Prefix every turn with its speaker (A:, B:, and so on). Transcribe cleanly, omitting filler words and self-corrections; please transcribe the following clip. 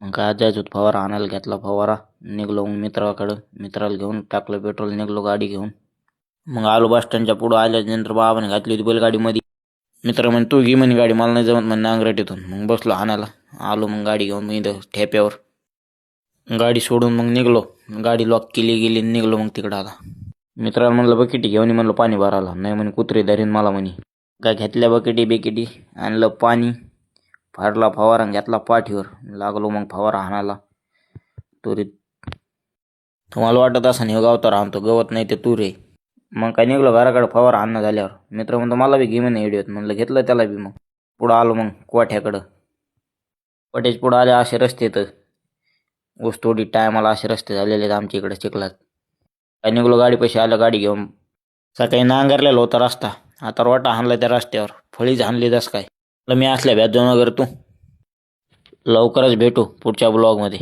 A: मग काय जायचं होतं फवारा आणायला, घेतला फवारा, निघलो मग मित्राला घेऊन टाकलं पेट्रोल, निघलो गाडी घेऊन. मग आलो बस स्टँडच्या पुढं आल्यानंतर बाबाने घातली होती बैलगाडीमध्ये. मित्र म्हणे तू घे म्हणे गाडी, मला नाही जमत म्हणे नांगरटीतून. मग बसलो आणायला, आलो मग गाडी घेऊन मी इथं ठेप्यावर. गाडी सोडून मग निघलो, गाडी लॉक केली गेली, निघलो मग तिकडं आला. मित्राला म्हणलं बकेटी घेऊन म्हणलं पाणी भरायला, नाही म्हणे कुत्रे धरीन मला म्हणे. काय घेतल्या बकेटी आणलं पाणी, फाडला फवारा घेतला पाठीवर, लागलो मग फवारा हाणायला तुरीत. तुम्हाला वाटत असं हे गावतर आणतो, गवत नाही ते तूर आहे. मग काय निघलो घराकडे फवारा हाणणं झाल्यावर. मित्र म्हणतो मला बी घे म्हणे व्हिडिओत, म्हणलं घेतलं त्याला बी. मग पुढं आलो मग कोठ्याकडं. कोठ्याच्या पुढं आले असे रस्ते, तर ऊस तोडी टायमाला असे रस्ते झालेले आहेत आमच्या इकडे चिखलात. काय निघलो गाडी पैसे आलं गाडी घेऊन. सकाळी नांगरलेला होता रस्ता, आता रोटा हाणला त्या रस्त्यावर, फळीच हाणली दस काय. मी असल्या व्याज जाऊ नगर तू. लवकरच भेटू पुढच्या ब्लॉगमध्ये.